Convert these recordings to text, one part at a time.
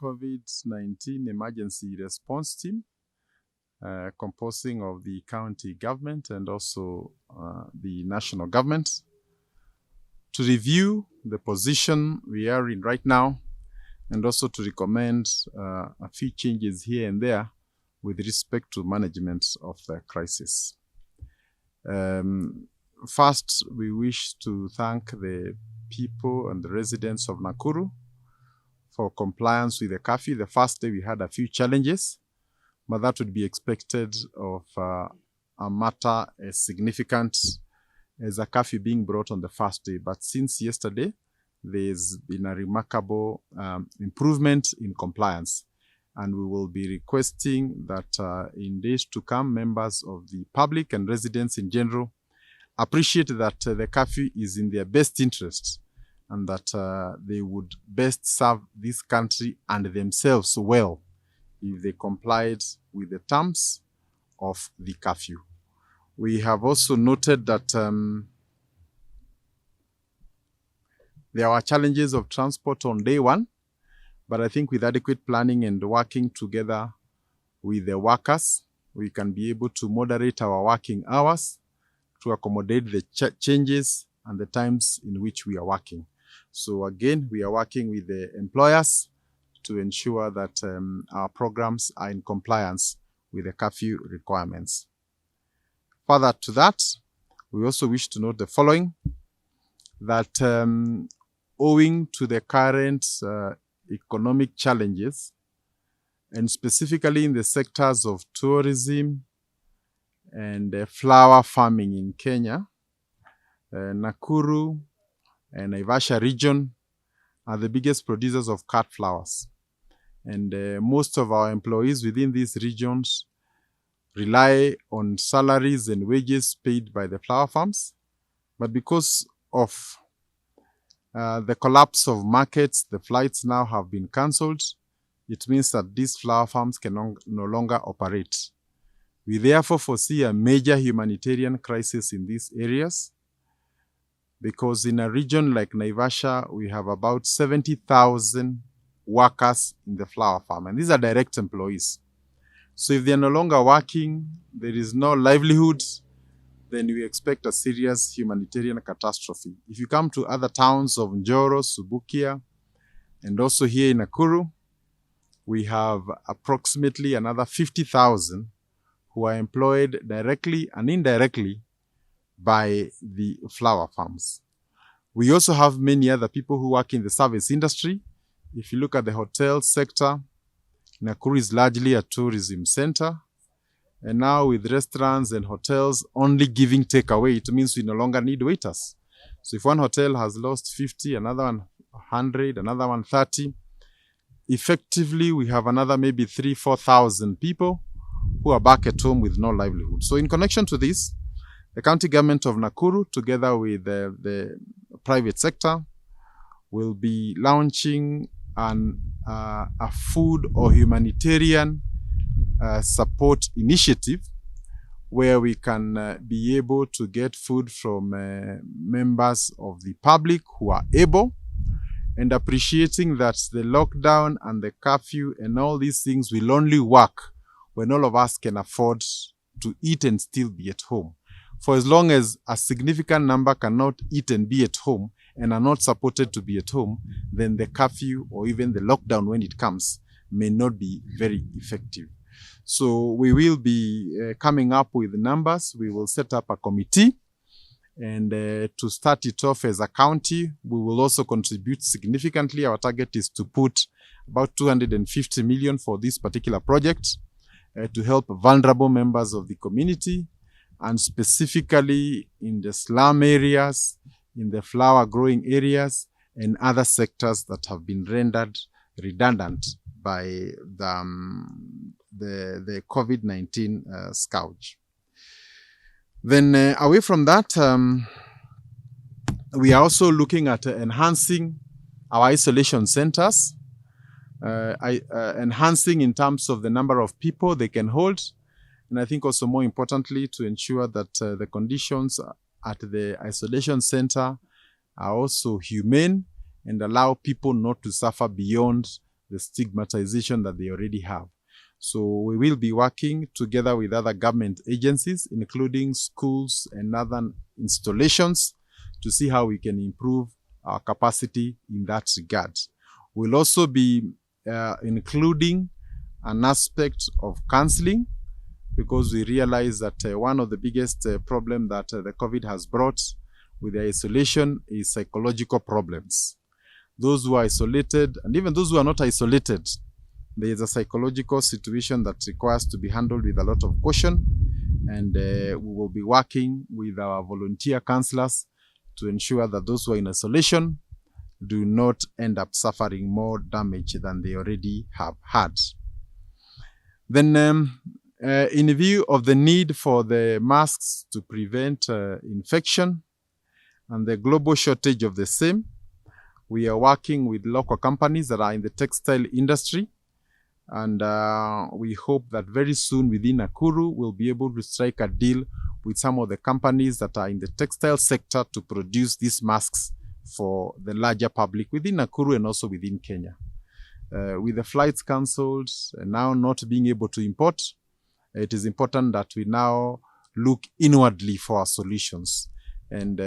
COVID-19 emergency response team composing of the county government and also the national government to review the position we are in right now and also to recommend a few changes here and there with respect to management of the crisis. First, we wish to thank the people and the residents of Nakuru for compliance with the curfew. The first day we had a few challenges, but that would be expected of a matter as significant as a curfew being brought on the first day. But since yesterday, there's been a remarkable improvement in compliance. And we will be requesting that in days to come, members of the public and residents in general appreciate that the curfew is in their best interest and that they would best serve this country and themselves well if they complied with the terms of the curfew. We have also noted that there are challenges of transport on day one, but I think with adequate planning and working together with the workers, we can be able to moderate our working hours to accommodate the changes and the times in which we are working. So again, we are working with the employers to ensure that our programs are in compliance with the curfew requirements. Further to that, we also wish to note the following, that owing to the current economic challenges, and specifically in the sectors of tourism and flower farming in Kenya, Nakuru and Naivasha region are the biggest producers of cut flowers. And most of our employees within these regions rely on salaries and wages paid by the flower farms. But because of the collapse of markets, the flights now have been cancelled. It means that these flower farms can no longer operate. We therefore foresee a major humanitarian crisis in these areas because in a region like Naivasha, we have about 70,000 workers in the flower farm, and these are direct employees. So if they are no longer working, there is no livelihood, then we expect a serious humanitarian catastrophe. If you come to other towns of Njoro, Subukia, and also here in Nakuru, we have approximately another 50,000 who are employed directly and indirectly by the flower farms. We also have many other people who work in the service industry. If you look at the hotel sector, Nakuru is largely a tourism center. And now with restaurants and hotels only giving takeaway, it means we no longer need waiters. So if one hotel has lost 50, another one 100, another one 30, effectively we have another maybe 3,000-4,000 people who are back at home with no livelihood. So in connection to this, the county government of Nakuru, together with the private sector, will be launching a food or humanitarian support initiative where we can be able to get food from members of the public who are able, and appreciating that the lockdown and the curfew and all these things will only work when all of us can afford to eat and still be at home. For as long as a significant number cannot eat and be at home and are not supported to be at home, then the curfew or even the lockdown when it comes may not be very effective. So we will be coming up with numbers. We will set up a committee, and to start it off as a county, we will also contribute significantly. Our target is to put about 250 million for this particular project to help vulnerable members of the community, and specifically in the slum areas, in the flower growing areas, and other sectors that have been rendered redundant by the COVID-19 scourge. Then away from that, we are also looking at enhancing our isolation centers, enhancing in terms of the number of people they can hold, and I think also more importantly to ensure that the conditions at the isolation center are also humane and allow people not to suffer beyond the stigmatization that they already have. So we will be working together with other government agencies, including schools and other installations, to see how we can improve our capacity in that regard. We'll also be including an aspect of counseling, because we realize that one of the biggest problem that the COVID has brought with the isolation is psychological problems. Those who are isolated, and even those who are not isolated, there is a psychological situation that requires to be handled with a lot of caution, and we will be working with our volunteer counselors to ensure that those who are in isolation do not end up suffering more damage than they already have had. Then, in view of the need for the masks to prevent infection and the global shortage of the same, we are working with local companies that are in the textile industry, and we hope that very soon within Nakuru we'll be able to strike a deal with some of the companies that are in the textile sector to produce these masks for the larger public within Nakuru and also within Kenya. With the flights cancelled and now not being able to import, it is important that we now look inwardly for our solutions. And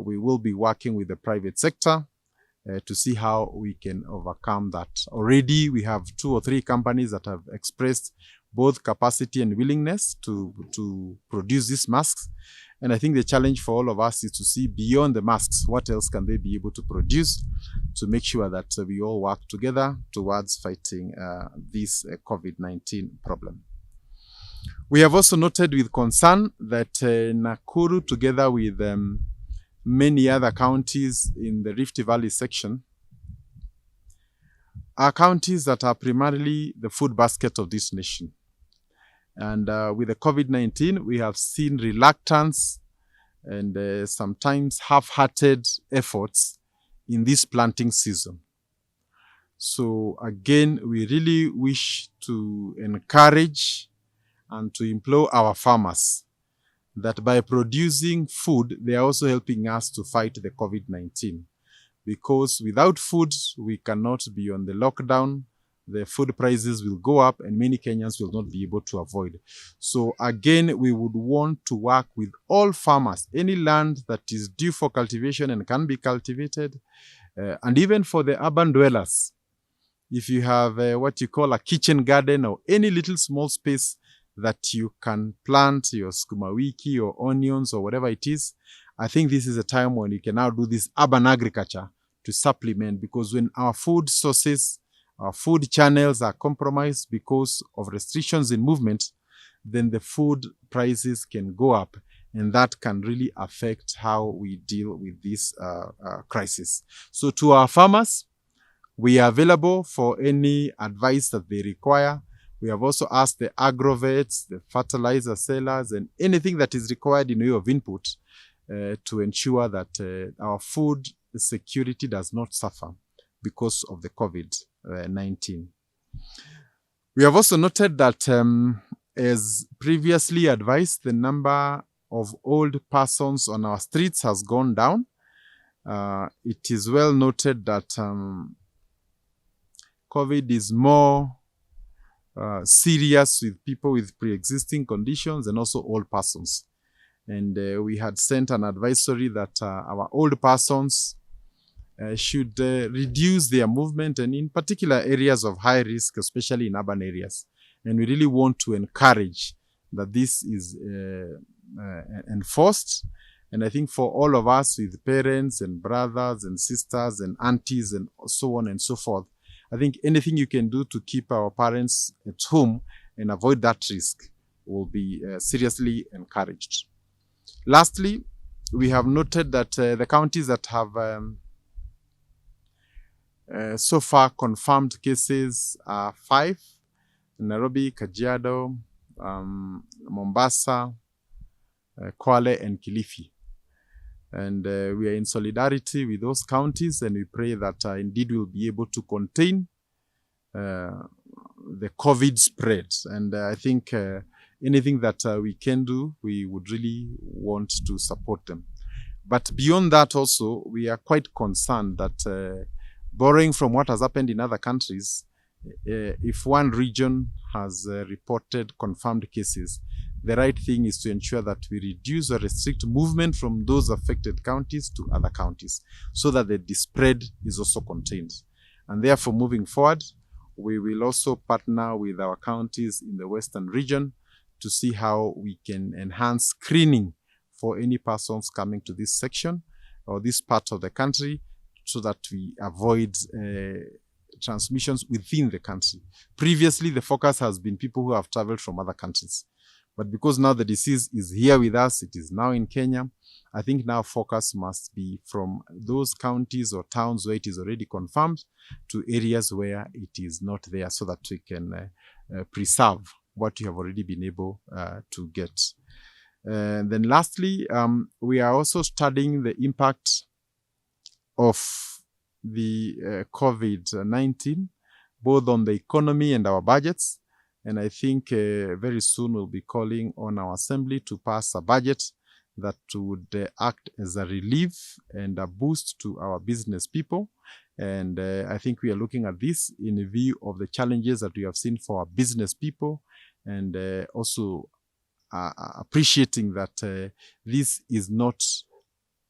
we will be working with the private sector to see how we can overcome that. Already we have 2 or 3 companies that have expressed both capacity and willingness to produce these masks. And I think the challenge for all of us is to see beyond the masks, what else can they be able to produce to make sure that we all work together towards fighting this COVID-19 problem. We have also noted with concern that Nakuru, together with many other counties in the Rift Valley section, are counties that are primarily the food basket of this nation. And with the COVID-19, we have seen reluctance and sometimes half-hearted efforts in this planting season. So again, we really wish to encourage and to implore our farmers that by producing food, they are also helping us to fight the COVID-19. Because without food, we cannot be on the lockdown. The food prices will go up and many Kenyans will not be able to avoid. So again, we would want to work with all farmers, any land that is due for cultivation and can be cultivated, and even for the urban dwellers. If you have what you call a kitchen garden or any little small space that you can plant your sukuma wiki or onions or whatever it is, I think this is a time when you can now do this urban agriculture to supplement, because when our food sources, our food channels are compromised because of restrictions in movement, then the food prices can go up, and that can really affect how we deal with this crisis. So to our farmers, we are available for any advice that they require. We have also asked the agrovets, the fertilizer sellers, and anything that is required in way of input to ensure that our food security does not suffer because of the COVID-19. We have also noted that, as previously advised, the number of old persons on our streets has gone down. It is well noted that COVID is more serious with people with pre-existing conditions and also old persons. And we had sent an advisory that our old persons should reduce their movement, and in particular areas of high risk, especially in urban areas. And we really want to encourage that this is enforced. And I think for all of us with parents and brothers and sisters and aunties and so on and so forth, I think anything you can do to keep our parents at home and avoid that risk will be seriously encouraged. Lastly, we have noted that the counties that have so far confirmed cases are 5: Nairobi, Kajiado, Mombasa, Kwale, and Kilifi. And we are in solidarity with those counties, and we pray that indeed we'll be able to contain the COVID spread. And I think anything that we can do, we would really want to support them. But beyond that also, we are quite concerned that borrowing from what has happened in other countries, if one region has reported confirmed cases, the right thing is to ensure that we reduce or restrict movement from those affected counties to other counties so that the spread is also contained. And therefore, moving forward, we will also partner with our counties in the Western region to see how we can enhance screening for any persons coming to this section or this part of the country so that we avoid transmissions within the country. Previously, the focus has been people who have traveled from other countries. But because now the disease is here with us, it is now in Kenya, I think now focus must be from those counties or towns where it is already confirmed to areas where it is not there so that we can preserve what you have already been able to get. And then lastly, we are also studying the impact of the COVID-19, both on the economy and our budgets. And I think very soon we'll be calling on our assembly to pass a budget that would act as a relief and a boost to our business people. And I think we are looking at this in view of the challenges that we have seen for our business people, and also appreciating that this is not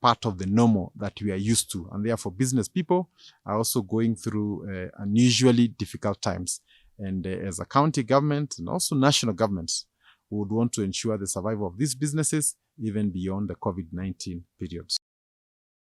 part of the normal that we are used to. And therefore, business people are also going through unusually difficult times. And as a county government and also national governments, we would want to ensure the survival of these businesses even beyond the COVID-19 periods.